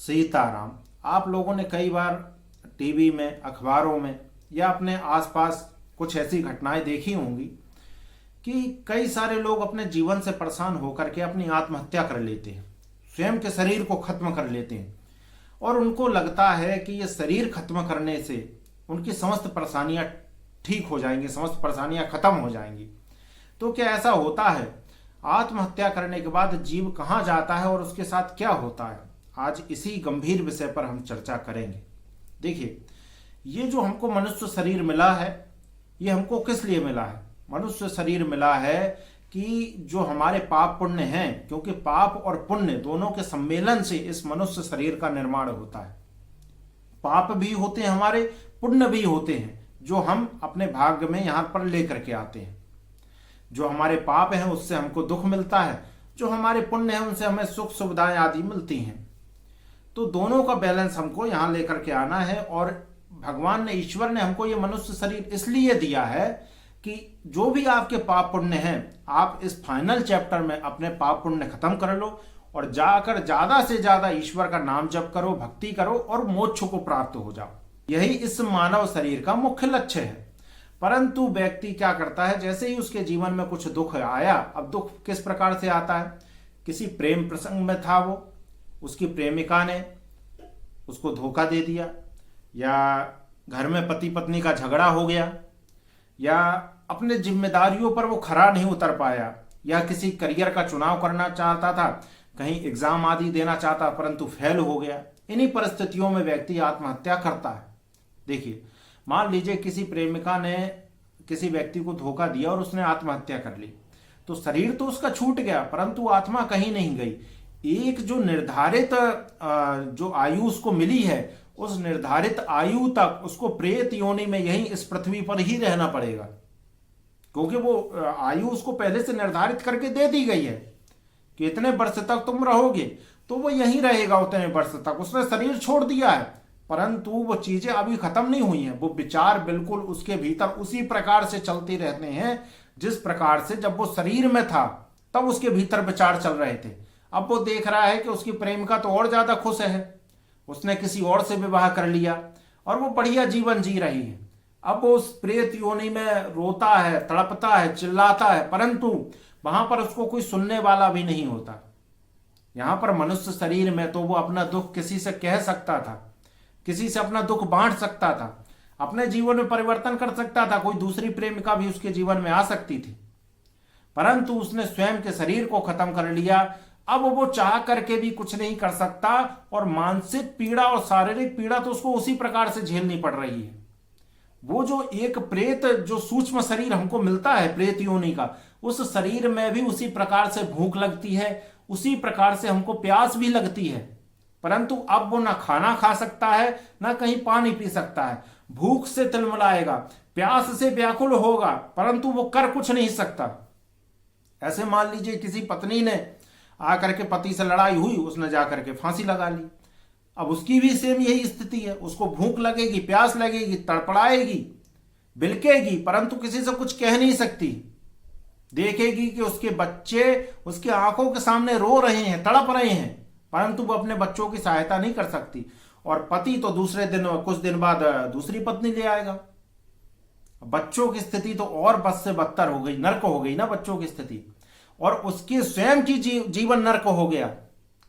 सीताराम। आप लोगों ने कई बार टीवी में, अखबारों में या अपने आसपास कुछ ऐसी घटनाएं देखी होंगी कि कई सारे लोग अपने जीवन से परेशान होकर के अपनी आत्महत्या कर लेते हैं, स्वयं के शरीर को खत्म कर लेते हैं और उनको लगता है कि ये शरीर खत्म करने से उनकी समस्त परेशानियां ठीक हो जाएंगी, समस्त परेशानियां खत्म हो जाएंगी। तो क्या ऐसा होता है? आत्महत्या करने के बाद जीव कहाँ जाता है और उसके साथ क्या होता है? आज इसी गंभीर विषय पर हम चर्चा करेंगे। देखिए, ये जो हमको मनुष्य शरीर मिला है, ये हमको किस लिए मिला है? मनुष्य शरीर मिला है कि जो हमारे पाप पुण्य हैं, क्योंकि पाप और पुण्य दोनों के सम्मेलन से इस मनुष्य शरीर का निर्माण होता है। पाप भी होते हैं हमारे, पुण्य भी होते हैं, जो हम अपने भाग्य में यहां पर लेकर के आते हैं। जो हमारे पाप हैं उससे हमको दुख मिलता है, जो हमारे पुण्य हैं उनसे हमें सुख सुविधाएं आदि मिलती हैं। तो दोनों का बैलेंस हमको यहां लेकर के आना है। और भगवान ने, ईश्वर ने हमको ये मनुष्य शरीर इसलिए दिया है कि जो भी आपके पाप पुण्य हैं, आप इस फाइनल चैप्टर में अपने पाप पुण्य खत्म कर लो और जाकर ज्यादा से ज्यादा ईश्वर का नाम जप करो, भक्ति करो और मोक्ष को प्राप्त हो जाओ। यही इस मानव शरीर का मुख्य लक्ष्य है। परंतु व्यक्ति क्या करता है, जैसे ही उसके जीवन में कुछ दुख आया, अब दुख किस प्रकार से आता है? किसी प्रेम प्रसंग में था वो, उसकी प्रेमिका ने उसको धोखा दे दिया, या घर में पति पत्नी का झगड़ा हो गया, या अपने जिम्मेदारियों पर वो खरा नहीं उतर पाया, या किसी करियर का चुनाव करना चाहता था, कहीं एग्जाम आदि देना चाहता परंतु फेल हो गया। इन्हीं परिस्थितियों में व्यक्ति आत्महत्या करता है। देखिए, मान लीजिए किसी प्रेमिका ने किसी व्यक्ति को धोखा दिया और उसने आत्महत्या कर ली, तो शरीर तो उसका छूट गया परंतु आत्मा कहीं नहीं गई। एक जो निर्धारित जो आयु उसको मिली है, उस निर्धारित आयु तक उसको प्रेत योनि में यहीं इस पृथ्वी पर ही रहना पड़ेगा, क्योंकि वो आयु उसको पहले से निर्धारित करके दे दी गई है कि इतने वर्ष तक तुम रहोगे, तो वो यहीं रहेगा उतने वर्ष तक। उसने शरीर छोड़ दिया है परंतु वो चीजें अभी खत्म नहीं हुई हैं। वो विचार बिल्कुल उसके भीतर उसी प्रकार से चलते रहते हैं जिस प्रकार से जब वो शरीर में था तब उसके भीतर विचार चल रहे थे। अब वो देख रहा है कि उसकी प्रेमिका तो और ज्यादा खुश है, उसने किसी और से विवाह कर लिया और वो बढ़िया जीवन जी रही है। अब वो उस प्रेत योनि में रोता है, तड़पता है, चिल्लाता है, परंतु वहां पर उसको कोई सुनने वाला भी नहीं होता। यहां पर मनुष्य शरीर में तो वो अपना दुख किसी से कह सकता था, किसी से अपना दुख बांट सकता था, अपने जीवन में परिवर्तन कर सकता था, कोई दूसरी प्रेमिका भी उसके जीवन में आ सकती थी, परंतु उसने स्वयं के शरीर को खत्म कर लिया। अब वो चाह करके भी कुछ नहीं कर सकता और मानसिक पीड़ा और शारीरिक पीड़ा तो उसको उसी प्रकार से झेलनी पड़ रही है। वो जो एक प्रेत, जो सूक्ष्म शरीर हमको मिलता है प्रेत योनि का, उस शरीर में भी उसी प्रकार से भूख लगती है, उसी प्रकार से हमको प्यास भी लगती है, परंतु अब वो ना खाना खा सकता है, ना कहीं पानी पी सकता है। भूख से तिलमिलाएगा, प्यास से व्याकुल होगा, परंतु वो कर कुछ नहीं सकता। ऐसे मान लीजिए किसी पत्नी ने आकर के पति से लड़ाई हुई, उसने जाकर के फांसी लगा ली। अब उसकी भी सेम यही स्थिति है, उसको भूख लगेगी, प्यास लगेगी, तड़पड़ाएगी, बिलकेगी, परंतु किसी से कुछ कह नहीं सकती। देखेगी कि उसके बच्चे उसकी आंखों के सामने रो रहे हैं, तड़प रहे हैं, परंतु वो अपने बच्चों की सहायता नहीं कर सकती। और पति तो दूसरे दिन, कुछ दिन बाद दूसरी पत्नी ले आएगा। बच्चों की स्थिति तो और बद से बदतर हो गई, नर्क हो गई ना बच्चों की स्थिति, और उसकी स्वयं की जीवन नर्क हो गया,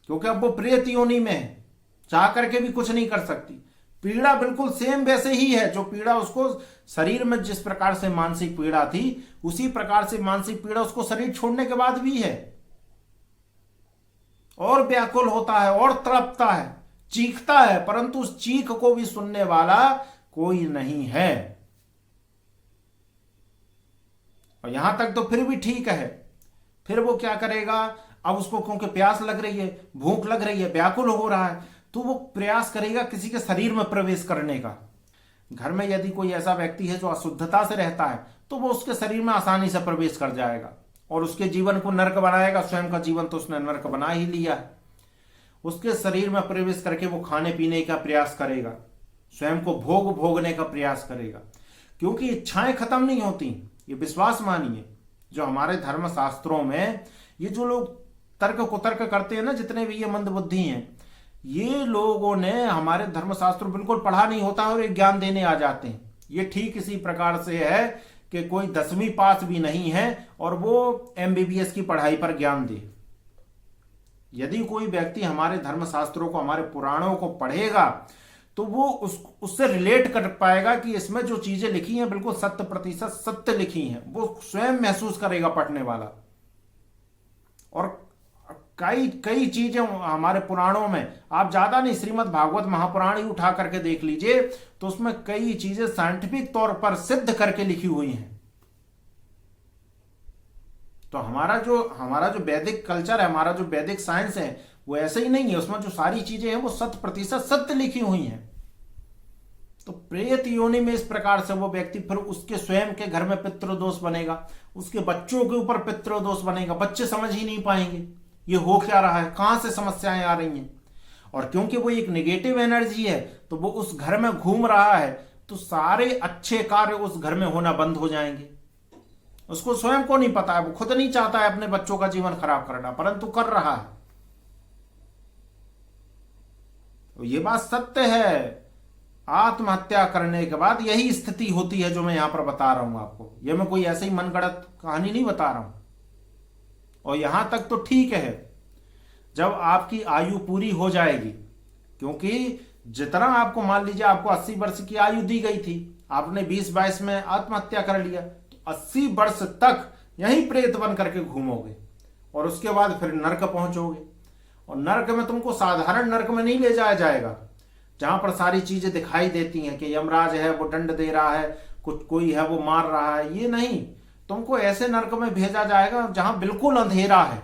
क्योंकि अब वो प्रेत योनि में है, चाह करके भी कुछ नहीं कर सकती। पीड़ा बिल्कुल सेम वैसे ही है, जो पीड़ा उसको शरीर में जिस प्रकार से मानसिक पीड़ा थी, उसी प्रकार से मानसिक पीड़ा उसको शरीर छोड़ने के बाद भी है। और व्याकुल होता है और तड़पता है, चीखता है, परंतु उस चीख को भी सुनने वाला कोई नहीं है। और यहां तक तो फिर भी ठीक है, फिर वो क्या करेगा? अब उसको क्योंकि प्यास लग रही है, भूख लग रही है, व्याकुल हो रहा है, तो वो प्रयास करेगा किसी के शरीर में प्रवेश करने का। घर में यदि कोई ऐसा व्यक्ति है जो अशुद्धता से रहता है, तो वो उसके शरीर में आसानी से प्रवेश कर जाएगा और उसके जीवन को नर्क बनाएगा। स्वयं का जीवन तो उसने नर्क बना ही लिया है। उसके शरीर में प्रवेश करके वो खाने पीने का प्रयास करेगा, स्वयं को भोगने का प्रयास करेगा, क्योंकि इच्छाएं खत्म नहीं होती। ये विश्वास मानिए, जो हमारे धर्म शास्त्रों में ये जो लोग तर्क कुतर्क करते हैं ना, जितने भी ये मंदबुद्धि हैं, ये लोगों ने हमारे धर्मशास्त्र बिल्कुल पढ़ा नहीं होता और ये ज्ञान देने आ जाते हैं। ये ठीक इसी प्रकार से है कि कोई 10वीं पास भी नहीं है और वो MBBS की पढ़ाई पर ज्ञान दे। यदि कोई व्यक्ति हमारे धर्मशास्त्रों को, हमारे पुराणों को पढ़ेगा तो वो उससे रिलेट कर पाएगा कि इसमें जो चीजें लिखी हैं बिल्कुल 100% सत्य लिखी हैं। वो स्वयं महसूस करेगा पढ़ने वाला। और कई कई चीजें हमारे पुराणों में, आप ज्यादा नहीं, श्रीमद् भागवत महापुराण ही उठा करके देख लीजिए तो उसमें कई चीजें साइंटिफिक तौर पर सिद्ध करके लिखी हुई हैं। तो हमारा जो वैदिक कल्चर है, हमारा जो वैदिक साइंस है, वो ऐसे ही नहीं है। उसमें जो सारी चीजें हैं वो 100% सत्य लिखी हुई हैं। तो प्रेत योनि में इस प्रकार से वो व्यक्ति फिर उसके स्वयं के घर में पितृदोष बनेगा, उसके बच्चों के ऊपर पितृदोष बनेगा। बच्चे समझ ही नहीं पाएंगे ये हो क्या रहा है, कहां से समस्याएं आ रही हैं। और क्योंकि वो एक नेगेटिव एनर्जी है तो वो उस घर में घूम रहा है, तो सारे अच्छे कार्य उस घर में होना बंद हो जाएंगे। उसको स्वयं को नहीं पता है, वो खुद नहीं चाहता है अपने बच्चों का जीवन खराब करना, परंतु कर रहा है। तो ये बात सत्य है। आत्महत्या करने के बाद यही स्थिति होती है जो मैं यहां पर बता रहा हूं आपको। ये मैं कोई ऐसे ही मनगढ़ंत कहानी नहीं बता रहा हूं। और यहां तक तो ठीक है जब आपकी आयु पूरी हो जाएगी, क्योंकि जितना आपको, मान लीजिए आपको 80 वर्ष की आयु दी गई थी, आपने 20-22 में आत्महत्या कर लिया, तो 80 वर्ष तक यही प्रेत बन करके घूमोगे और उसके बाद फिर नरक पहुंचोगे। और नरक में तुमको साधारण नरक में नहीं ले जाया जाएगा जहां पर सारी चीजें दिखाई देती हैं कि यमराज है वो दंड दे रहा है, कुछ कोई है वो मार रहा है। ये नहीं, तुमको ऐसे नरक में भेजा जाएगा जहां बिल्कुल अंधेरा है,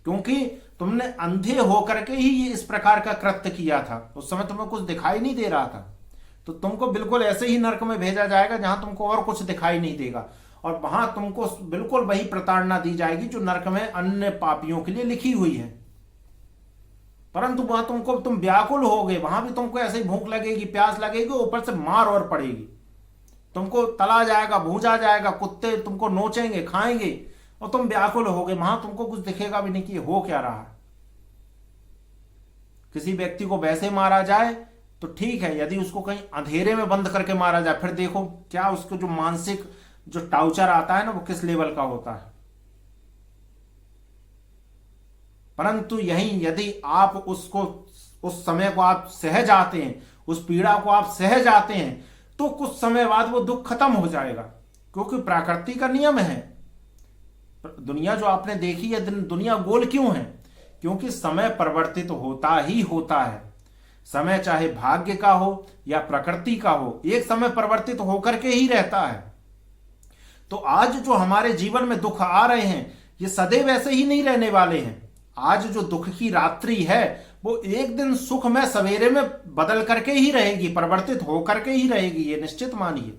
क्योंकि तुमने अंधे होकर के ही ये इस प्रकार का कृत्य किया था। उस समय तुम्हें कुछ दिखाई नहीं दे रहा था, तो तुमको बिल्कुल ऐसे ही नरक में भेजा जाएगा जहां तुमको और कुछ दिखाई नहीं देगा। और वहां तुमको बिल्कुल वही प्रताड़ना दी जाएगी जो नरक में अन्य पापियों के लिए लिखी हुई है। परंतु वहां तुम व्याकुल होगे, वहां भी तुमको ऐसे ही भूख लगेगी, प्यास लगेगी, ऊपर से मार और पड़ेगी। तुमको तला जाएगा, भूजा जाएगा, कुत्ते तुमको नोचेंगे, खाएंगे और तुम व्याकुल होगे। वहां तुमको कुछ दिखेगा भी नहीं कि हो क्या रहा है। किसी व्यक्ति को वैसे मारा जाए तो ठीक है, यदि उसको कहीं अंधेरे में बंद करके मारा जाए, फिर देखो क्या उसको जो मानसिक जो टाउचर आता है ना, वो किस लेवल का होता है। परंतु यही यदि आप उसको, उस समय को आप सह जाते हैं, उस पीड़ा को आप सह जाते हैं, तो कुछ समय बाद वो दुख खत्म हो जाएगा, क्योंकि प्रकृति का नियम है। दुनिया जो आपने देखी है, दुनिया गोल क्यों है? क्योंकि समय परिवर्तित होता ही होता है। समय चाहे भाग्य का हो या प्रकृति का हो, एक समय परिवर्तित होकर के ही रहता है। तो आज जो हमारे जीवन में दुख आ रहे हैं, ये सदैव ऐसे ही नहीं रहने वाले हैं। आज जो दुख की रात्रि है वो एक दिन सुख में सवेरे में बदल करके ही रहेगी, परिवर्तित होकर के ही रहेगी, ये निश्चित मानिए।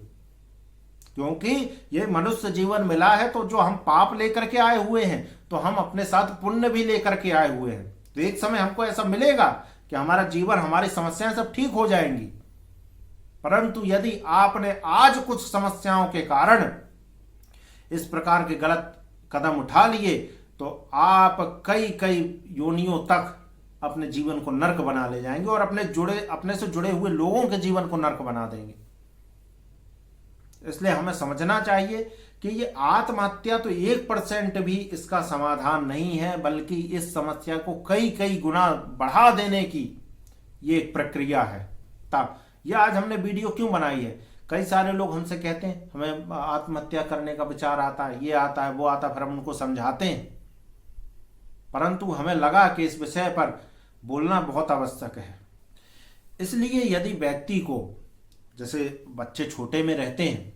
क्योंकि ये मनुष्य जीवन मिला है तो जो हम पाप लेकर के आए हुए हैं, तो हम अपने साथ पुण्य भी लेकर के आए हुए हैं। तो एक समय हमको ऐसा मिलेगा कि हमारा जीवन, हमारी समस्याएं सब ठीक हो जाएंगी। परंतु यदि आपने आज कुछ समस्याओं के कारण इस प्रकार के गलत कदम उठा लिए, तो आप कई कई योनियों तक अपने जीवन को नरक बना ले जाएंगे और अपने से जुड़े हुए लोगों के जीवन को नरक बना देंगे। इसलिए हमें समझना चाहिए कि ये आत्महत्या तो 1% भी इसका समाधान नहीं है, बल्कि इस समस्या को कई कई गुना बढ़ा देने की ये एक प्रक्रिया है। तब ये आज हमने वीडियो क्यों बनाई है? कई सारे लोग हमसे कहते हैं हमें आत्महत्या करने का विचार आता है, ये आता है, वो आता है, फिर हम उनको समझाते हैं। परंतु हमें लगा कि इस विषय पर बोलना बहुत आवश्यक है। इसलिए यदि व्यक्ति को, जैसे बच्चे छोटे में रहते हैं,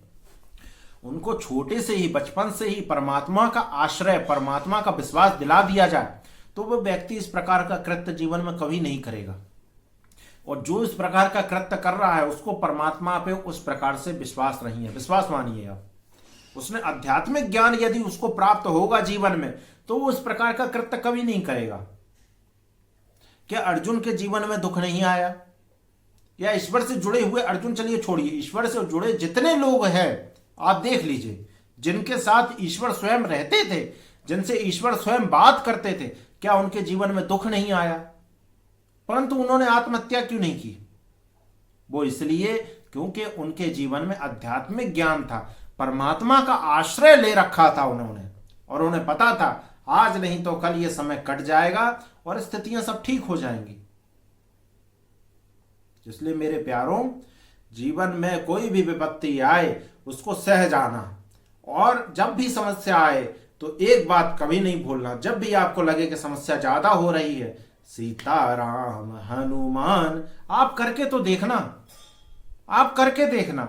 उनको छोटे से ही, बचपन से ही परमात्मा का आश्रय, परमात्मा का विश्वास दिला दिया जाए, तो वह व्यक्ति इस प्रकार का कृत्य जीवन में कभी नहीं करेगा। और जो इस प्रकार का कृत्य कर रहा है, उसको परमात्मा पे उस प्रकार से विश्वास नहीं है, विश्वास मानिए आप। उसने आध्यात्मिक ज्ञान यदि उसको प्राप्त होगा जीवन में, तो वो इस प्रकार का कृत्य कभी नहीं करेगा। क्या अर्जुन के जीवन में दुख नहीं आया? या ईश्वर से जुड़े हुए, अर्जुन चलिए छोड़िए, ईश्वर से जुड़े जितने लोग हैं आप देख लीजिए, जिनके साथ ईश्वर स्वयं रहते थे, जिनसे ईश्वर स्वयं बात करते थे, क्या उनके जीवन में दुख नहीं आया? परंतु उन्होंने आत्महत्या क्यों नहीं की? वो इसलिए क्योंकि उनके जीवन में आध्यात्मिक ज्ञान था, परमात्मा का आश्रय ले रखा था उन्होंने, और उन्हें पता था आज नहीं तो कल ये समय कट जाएगा और स्थितियां सब ठीक हो जाएंगी। इसलिए मेरे प्यारों, जीवन में कोई भी विपत्ति आए उसको सह जाना, और जब भी समस्या आए तो एक बात कभी नहीं भूलना, जब भी आपको लगे कि समस्या ज्यादा हो रही है, सीताराम हनुमान आप करके तो देखना, आप करके देखना।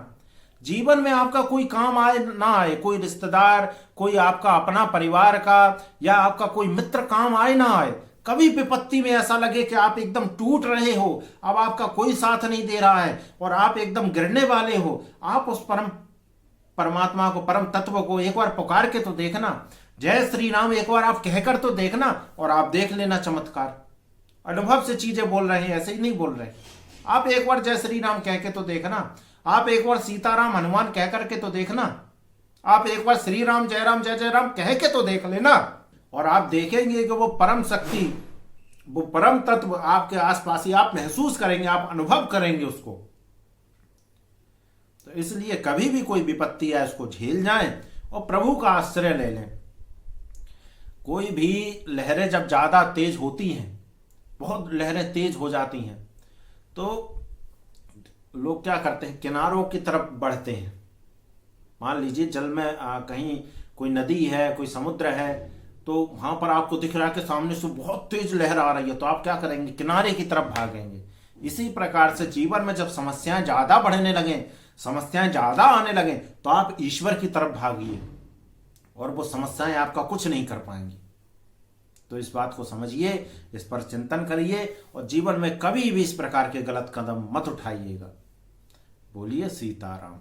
जीवन में आपका कोई काम आए ना आए, कोई रिश्तेदार, कोई आपका अपना परिवार का या आपका कोई मित्र काम आए ना आए, कभी विपत्ति में ऐसा लगे कि आप एकदम टूट रहे हो, अब आपका कोई साथ नहीं दे रहा है और आप एकदम गिरने वाले हो, आप उस परमात्मा को, परम तत्व को एक बार पुकार के तो देखना, जय श्री राम एक बार आप कहकर तो देखना, और आप देख लेना चमत्कार। अनुभव से चीजें बोल रहे हैं, ऐसे ही नहीं बोल रहे। आप एक बार जय श्री राम कह के तो देखना, आप एक बार सीताराम हनुमान कह करके तो देखना, आप एक बार श्री राम जय जय राम कह के तो देख लेना, और आप देखेंगे कि वो परम शक्ति, वो परम तत्व आपके आसपास ही आप महसूस करेंगे, आप अनुभव करेंगे उसको। तो इसलिए कभी भी कोई विपत्ति आए उसको झेल जाएं और प्रभु का आश्रय ले लें। कोई भी लहरें जब ज्यादा तेज होती हैं, बहुत लहरें तेज हो जाती हैं, तो लोग क्या करते हैं, किनारों की तरफ बढ़ते हैं। मान लीजिए जल में कहीं कोई नदी है, कोई समुद्र है, तो वहां पर आपको दिख रहा है कि सामने से बहुत तेज लहर आ रही है, तो आप क्या करेंगे, किनारे की तरफ भागेंगे। इसी प्रकार से जीवन में जब समस्याएं ज्यादा बढ़ने लगे, समस्याएं ज्यादा आने लगे, तो आप ईश्वर की तरफ भागिए और वो समस्याएं आपका कुछ नहीं कर पाएंगी। तो इस बात को समझिए, इस पर चिंतन करिए और जीवन में कभी भी इस प्रकार के गलत कदम मत उठाइएगा। बोलिए सीताराम।